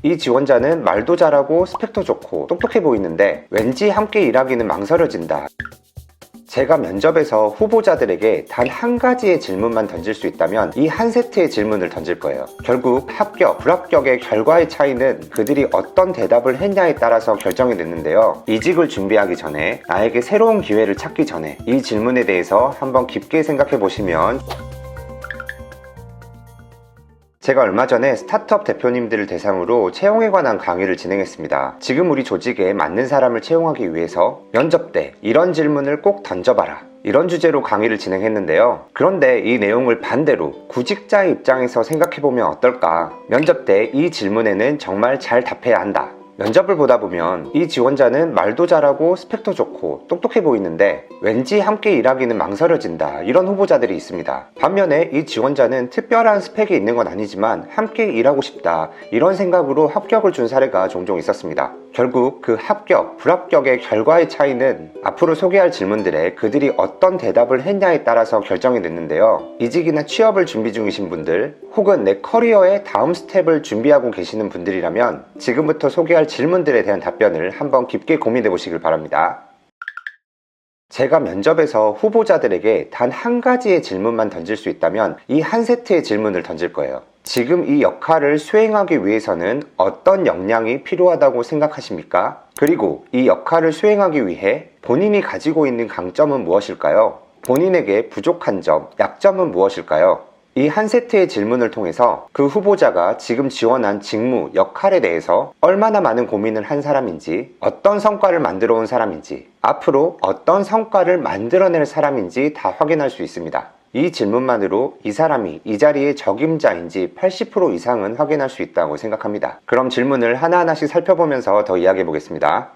이 지원자는 말도 잘하고 스펙도 좋고 똑똑해 보이는데 왠지 함께 일하기는 망설여진다. 제가 면접에서 후보자들에게 단 한 가지의 질문만 던질 수 있다면 이 한 세트의 질문을 던질 거예요. 결국 합격, 불합격의 결과의 차이는 그들이 어떤 대답을 했냐에 따라서 결정이 됐는데요. 이직을 준비하기 전에, 나에게 새로운 기회를 찾기 전에 이 질문에 대해서 한번 깊게 생각해 보시면, 제가 얼마 전에 스타트업 대표님들을 대상으로 채용에 관한 강의를 진행했습니다. 지금 우리 조직에 맞는 사람을 채용하기 위해서 면접 때 이런 질문을 꼭 던져봐라, 이런 주제로 강의를 진행했는데요. 그런데 이 내용을 반대로 구직자의 입장에서 생각해보면 어떨까? 면접 때 이 질문에는 정말 잘 답해야 한다. 면접을 보다 보면 이 지원자는 말도 잘하고 스펙도 좋고 똑똑해 보이는데 왠지 함께 일하기는 망설여진다, 이런 후보자들이 있습니다. 반면에 이 지원자는 특별한 스펙이 있는 건 아니지만 함께 일하고 싶다, 이런 생각으로 합격을 준 사례가 종종 있었습니다. 결국 그 합격, 불합격의 결과의 차이는 앞으로 소개할 질문들에 그들이 어떤 대답을 했냐에 따라서 결정이 됐는데요. 이직이나 취업을 준비 중이신 분들, 혹은 내 커리어의 다음 스텝을 준비하고 계시는 분들이라면 지금부터 소개할 질문들에 대한 답변을 한번 깊게 고민해 보시길 바랍니다. 제가 면접에서 후보자들에게 단 한 가지의 질문만 던질 수 있다면 이 한 세트의 질문을 던질 거예요. 지금 이 역할을 수행하기 위해서는 어떤 역량이 필요하다고 생각하십니까? 그리고 이 역할을 수행하기 위해 본인이 가지고 있는 강점은 무엇일까요? 본인에게 부족한 점, 약점은 무엇일까요? 이 한 세트의 질문을 통해서 그 후보자가 지금 지원한 직무, 역할에 대해서 얼마나 많은 고민을 한 사람인지, 어떤 성과를 만들어 온 사람인지, 앞으로 어떤 성과를 만들어낼 사람인지 다 확인할 수 있습니다. 이 질문만으로 이 사람이 이 자리의 적임자인지 80% 이상은 확인할 수 있다고 생각합니다. 그럼 질문을 하나하나씩 살펴보면서 더 이야기해 보겠습니다.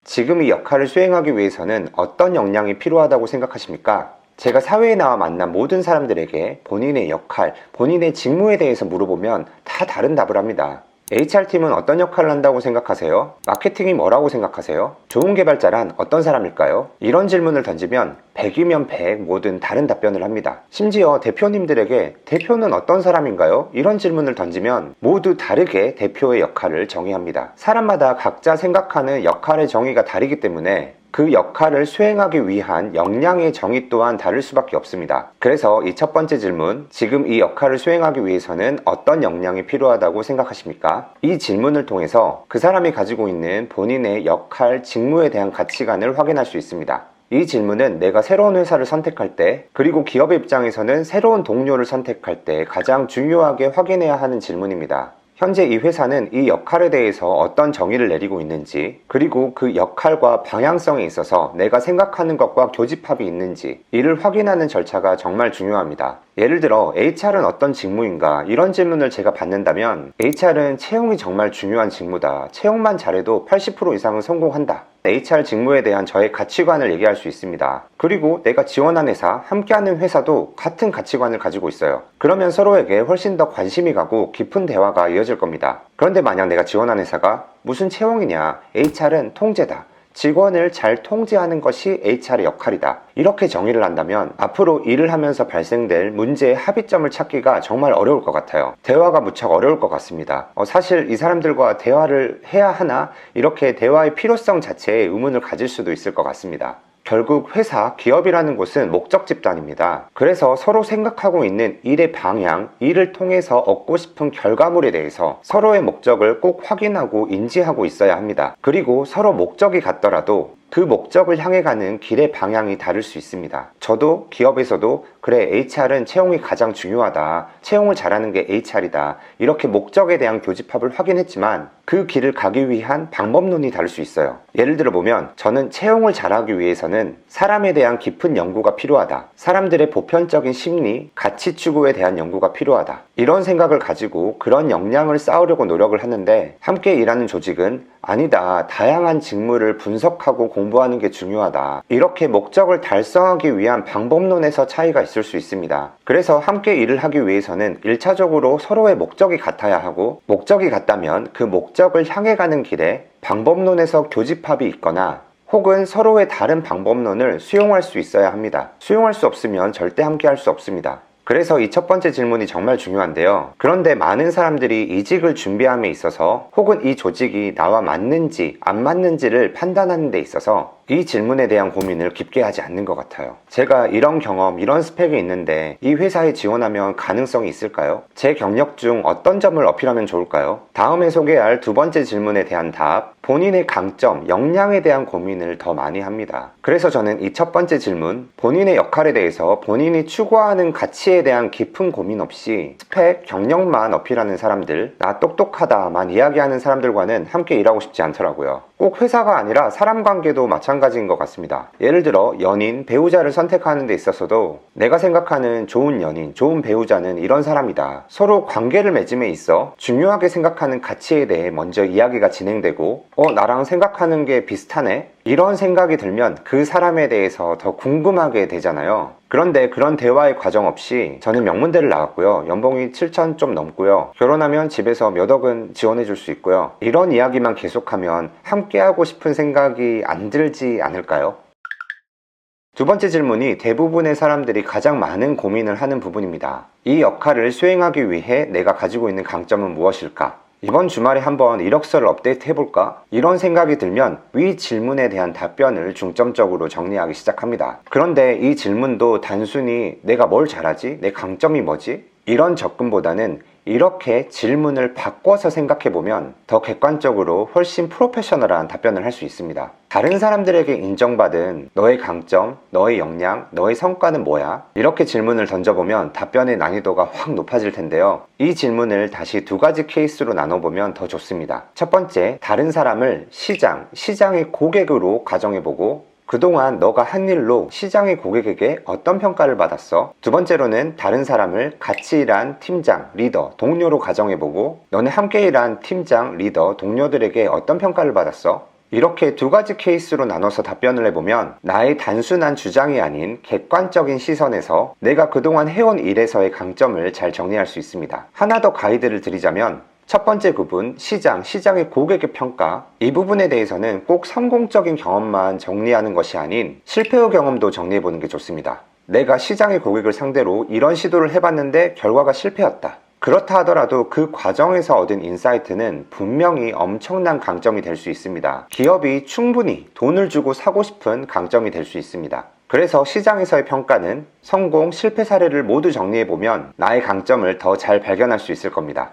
지금 이 역할을 수행하기 위해서는 어떤 역량이 필요하다고 생각하십니까? 제가 사회에 나와 만난 모든 사람들에게 본인의 역할, 본인의 직무에 대해서 물어보면 다 다른 답을 합니다. HR팀은 어떤 역할을 한다고 생각하세요? 마케팅이 뭐라고 생각하세요? 좋은 개발자란 어떤 사람일까요? 이런 질문을 던지면 100이면 100 모든 다른 답변을 합니다. 심지어 대표님들에게 대표는 어떤 사람인가요? 이런 질문을 던지면 모두 다르게 대표의 역할을 정의합니다. 사람마다 각자 생각하는 역할의 정의가 다르기 때문에 그 역할을 수행하기 위한 역량의 정의 또한 다를 수밖에 없습니다. 그래서 이 첫 번째 질문, 지금 이 역할을 수행하기 위해서는 어떤 역량이 필요하다고 생각하십니까? 이 질문을 통해서 그 사람이 가지고 있는 본인의 역할, 직무에 대한 가치관을 확인할 수 있습니다. 이 질문은 내가 새로운 회사를 선택할 때, 그리고 기업의 입장에서는 새로운 동료를 선택할 때 가장 중요하게 확인해야 하는 질문입니다. 현재 이 회사는 이 역할에 대해서 어떤 정의를 내리고 있는지, 그리고 그 역할과 방향성에 있어서 내가 생각하는 것과 교집합이 있는지, 이를 확인하는 절차가 정말 중요합니다. 예를 들어 HR은 어떤 직무인가, 이런 질문을 제가 받는다면 HR은 채용이 정말 중요한 직무다, 채용만 잘해도 80% 이상은 성공한다, HR 직무에 대한 저의 가치관을 얘기할 수 있습니다. 그리고 내가 지원한 회사, 함께하는 회사도 같은 가치관을 가지고 있어요. 그러면 서로에게 훨씬 더 관심이 가고 깊은 대화가 이어질 겁니다. 그런데 만약 내가 지원한 회사가 무슨 채용이냐, HR은 통제다, 직원을 잘 통제하는 것이 HR의 역할이다, 이렇게 정의를 한다면 앞으로 일을 하면서 발생될 문제의 합의점을 찾기가 정말 어려울 것 같아요. 대화가 무척 어려울 것 같습니다. 사실 이 사람들과 대화를 해야 하나, 이렇게 대화의 필요성 자체에 의문을 가질 수도 있을 것 같습니다. 결국 회사, 기업이라는 곳은 목적 집단입니다. 그래서 서로 생각하고 있는 일의 방향, 일을 통해서 얻고 싶은 결과물에 대해서 서로의 목적을 꼭 확인하고 인지하고 있어야 합니다. 그리고 서로 목적이 같더라도 그 목적을 향해 가는 길의 방향이 다를 수 있습니다. 저도 기업에서도 그래, HR은 채용이 가장 중요하다, 채용을 잘하는 게 HR이다, 이렇게 목적에 대한 교집합을 확인했지만 그 길을 가기 위한 방법론이 다를 수 있어요. 예를 들어 보면 저는 채용을 잘하기 위해서는 사람에 대한 깊은 연구가 필요하다, 사람들의 보편적인 심리, 가치 추구에 대한 연구가 필요하다, 이런 생각을 가지고 그런 역량을 쌓으려고 노력을 하는데, 함께 일하는 조직은 아니다, 다양한 직무를 분석하고 공부하는 게 중요하다, 이렇게 목적을 달성하기 위한 방법론에서 차이가 있을 수 있습니다. 그래서 함께 일을 하기 위해서는 1차적으로 서로의 목적이 같아야 하고, 목적이 같다면 그 목적을 향해 가는 길에 방법론에서 교집합이 있거나 혹은 서로의 다른 방법론을 수용할 수 있어야 합니다. 수용할 수 없으면 절대 함께 할 수 없습니다. 그래서 이 첫 번째 질문이 정말 중요한데요. 그런데 많은 사람들이 이직을 준비함에 있어서 혹은 이 조직이 나와 맞는지 안 맞는지를 판단하는 데 있어서 이 질문에 대한 고민을 깊게 하지 않는 것 같아요. 제가 이런 경험, 이런 스펙이 있는데 이 회사에 지원하면 가능성이 있을까요? 제 경력 중 어떤 점을 어필하면 좋을까요? 다음에 소개할 두 번째 질문에 대한 답, 본인의 강점, 역량에 대한 고민을 더 많이 합니다. 그래서 저는 이 첫 번째 질문, 본인의 역할에 대해서 본인이 추구하는 가치에 대한 깊은 고민 없이 스펙, 경력만 어필하는 사람들, 나 똑똑하다만 이야기하는 사람들과는 함께 일하고 싶지 않더라고요. 꼭 회사가 아니라 사람 관계도 마찬가지인 것 같습니다. 예를 들어 연인, 배우자를 선택하는 데 있어서도 내가 생각하는 좋은 연인, 좋은 배우자는 이런 사람이다. 서로 관계를 맺음에 있어 중요하게 생각하는 가치에 대해 먼저 이야기가 진행되고 나랑 생각하는 게 비슷하네? 이런 생각이 들면 그 사람에 대해서 더 궁금하게 되잖아요. 그런데 그런 대화의 과정 없이 저는 명문대를 나왔고요. 연봉이 7천 좀 넘고요. 결혼하면 집에서 몇 억은 지원해 줄 수 있고요. 이런 이야기만 계속하면 함께하고 싶은 생각이 안 들지 않을까요? 두 번째 질문이 대부분의 사람들이 가장 많은 고민을 하는 부분입니다. 이 역할을 수행하기 위해 내가 가지고 있는 강점은 무엇일까? 이번 주말에 한번 이력서를 업데이트 해볼까? 이런 생각이 들면 위 질문에 대한 답변을 중점적으로 정리하기 시작합니다. 그런데 이 질문도 단순히 내가 뭘 잘하지? 내 강점이 뭐지? 이런 접근보다는 이렇게 질문을 바꿔서 생각해보면 더 객관적으로 훨씬 프로페셔널한 답변을 할 수 있습니다. 다른 사람들에게 인정받은 너의 강점, 너의 역량, 너의 성과는 뭐야? 이렇게 질문을 던져보면 답변의 난이도가 확 높아질 텐데요. 이 질문을 다시 두 가지 케이스로 나눠보면 더 좋습니다. 첫 번째, 다른 사람을 시장의 고객으로 가정해보고 그동안 너가 한 일로 시장의 고객에게 어떤 평가를 받았어? 두 번째로는 다른 사람을 같이 일한 팀장, 리더, 동료로 가정해보고 너네 함께 일한 팀장, 리더, 동료들에게 어떤 평가를 받았어? 이렇게 두 가지 케이스로 나눠서 답변을 해보면 나의 단순한 주장이 아닌 객관적인 시선에서 내가 그동안 해온 일에서의 강점을 잘 정리할 수 있습니다. 하나 더 가이드를 드리자면 첫 번째 부분, 시장의 고객의 평가. 이 부분에 대해서는 꼭 성공적인 경험만 정리하는 것이 아닌 실패 후 경험도 정리해보는 게 좋습니다. 내가 시장의 고객을 상대로 이런 시도를 해봤는데 결과가 실패였다. 그렇다 하더라도 그 과정에서 얻은 인사이트는 분명히 엄청난 강점이 될 수 있습니다. 기업이 충분히 돈을 주고 사고 싶은 강점이 될 수 있습니다. 그래서 시장에서의 평가는 성공, 실패 사례를 모두 정리해보면 나의 강점을 더 잘 발견할 수 있을 겁니다.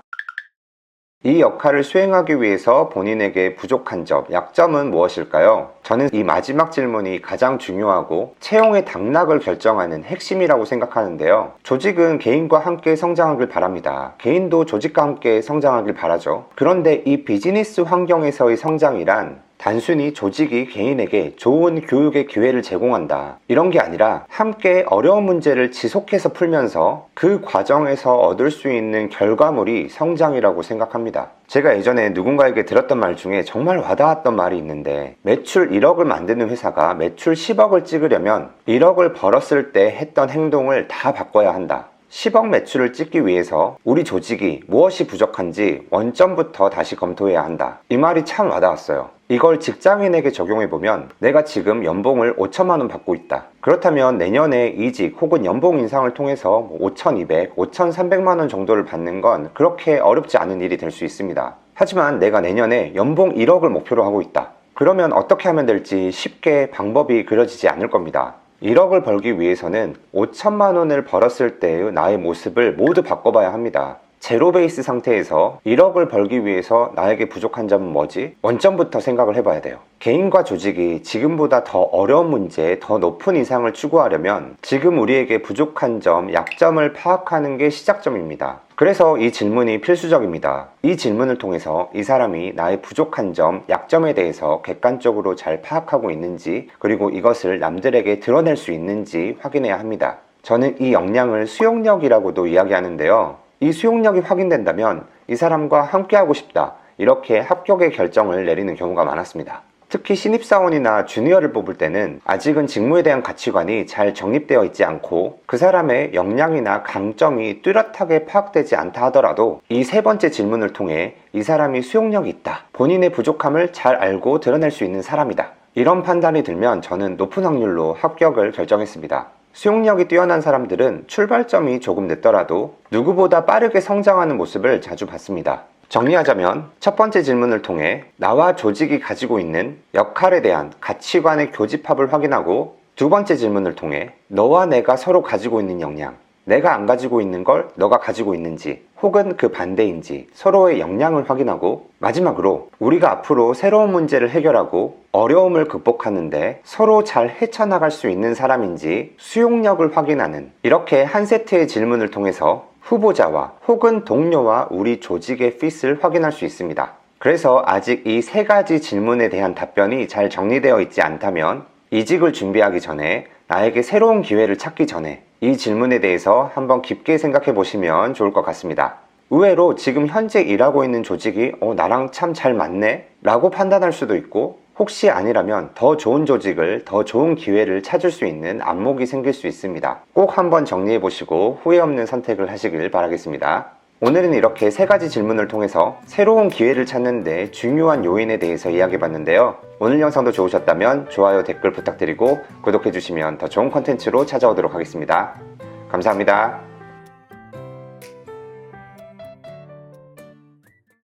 이 역할을 수행하기 위해서 본인에게 부족한 점, 약점은 무엇일까요? 저는 이 마지막 질문이 가장 중요하고 채용의 당락을 결정하는 핵심이라고 생각하는데요. 조직은 개인과 함께 성장하길 바랍니다. 개인도 조직과 함께 성장하길 바라죠. 그런데 이 비즈니스 환경에서의 성장이란 단순히 조직이 개인에게 좋은 교육의 기회를 제공한다, 이런 게 아니라 함께 어려운 문제를 지속해서 풀면서 그 과정에서 얻을 수 있는 결과물이 성장이라고 생각합니다. 제가 예전에 누군가에게 들었던 말 중에 정말 와닿았던 말이 있는데, 매출 1억을 만드는 회사가 매출 10억을 찍으려면 1억을 벌었을 때 했던 행동을 다 바꿔야 한다. 10억 매출을 찍기 위해서 우리 조직이 무엇이 부족한지 원점부터 다시 검토해야 한다. 이 말이 참 와닿았어요. 이걸 직장인에게 적용해보면 내가 지금 연봉을 5천만 원 받고 있다. 그렇다면 내년에 이직 혹은 연봉 인상을 통해서 5,200, 5,300만 원 정도를 받는 건 그렇게 어렵지 않은 일이 될 수 있습니다. 하지만 내가 내년에 연봉 1억을 목표로 하고 있다. 그러면 어떻게 하면 될지 쉽게 방법이 그려지지 않을 겁니다. 1억을 벌기 위해서는 5천만 원을 벌었을 때의 나의 모습을 모두 바꿔봐야 합니다. 제로 베이스 상태에서 1억을 벌기 위해서 나에게 부족한 점은 뭐지? 원점부터 생각을 해봐야 돼요. 개인과 조직이 지금보다 더 어려운 문제, 더 높은 이상을 추구하려면 지금 우리에게 부족한 점, 약점을 파악하는 게 시작점입니다. 그래서 이 질문이 필수적입니다. 이 질문을 통해서 이 사람이 나의 부족한 점, 약점에 대해서 객관적으로 잘 파악하고 있는지, 그리고 이것을 남들에게 드러낼 수 있는지 확인해야 합니다. 저는 이 역량을 수용력이라고도 이야기하는데요. 이 수용력이 확인된다면 이 사람과 함께하고 싶다, 이렇게 합격의 결정을 내리는 경우가 많았습니다. 특히 신입사원이나 주니어를 뽑을 때는 아직은 직무에 대한 가치관이 잘 정립되어 있지 않고 그 사람의 역량이나 강점이 뚜렷하게 파악되지 않다 하더라도 이 세 번째 질문을 통해 이 사람이 수용력이 있다, 본인의 부족함을 잘 알고 드러낼 수 있는 사람이다, 이런 판단이 들면 저는 높은 확률로 합격을 결정했습니다. 수용력이 뛰어난 사람들은 출발점이 조금 늦더라도 누구보다 빠르게 성장하는 모습을 자주 봤습니다. 정리하자면 첫 번째 질문을 통해 나와 조직이 가지고 있는 역할에 대한 가치관의 교집합을 확인하고, 두 번째 질문을 통해 너와 내가 서로 가지고 있는 역량, 내가 안 가지고 있는 걸 너가 가지고 있는지 혹은 그 반대인지 서로의 역량을 확인하고, 마지막으로 우리가 앞으로 새로운 문제를 해결하고 어려움을 극복하는데 서로 잘 헤쳐나갈 수 있는 사람인지 수용력을 확인하는, 이렇게 한 세트의 질문을 통해서 후보자와 혹은 동료와 우리 조직의 핏을 확인할 수 있습니다. 그래서 아직 이 세 가지 질문에 대한 답변이 잘 정리되어 있지 않다면 이직을 준비하기 전에, 나에게 새로운 기회를 찾기 전에 이 질문에 대해서 한번 깊게 생각해 보시면 좋을 것 같습니다. 의외로 지금 현재 일하고 있는 조직이 나랑 참 잘 맞네? 라고 판단할 수도 있고, 혹시 아니라면 더 좋은 조직을, 더 좋은 기회를 찾을 수 있는 안목이 생길 수 있습니다. 꼭 한번 정리해 보시고 후회 없는 선택을 하시길 바라겠습니다. 오늘은 이렇게 세 가지 질문을 통해서 새로운 기회를 찾는 데 중요한 요인에 대해서 이야기해 봤는데요. 오늘 영상도 좋으셨다면 좋아요, 댓글 부탁드리고 구독해 주시면 더 좋은 컨텐츠로 찾아오도록 하겠습니다. 감사합니다.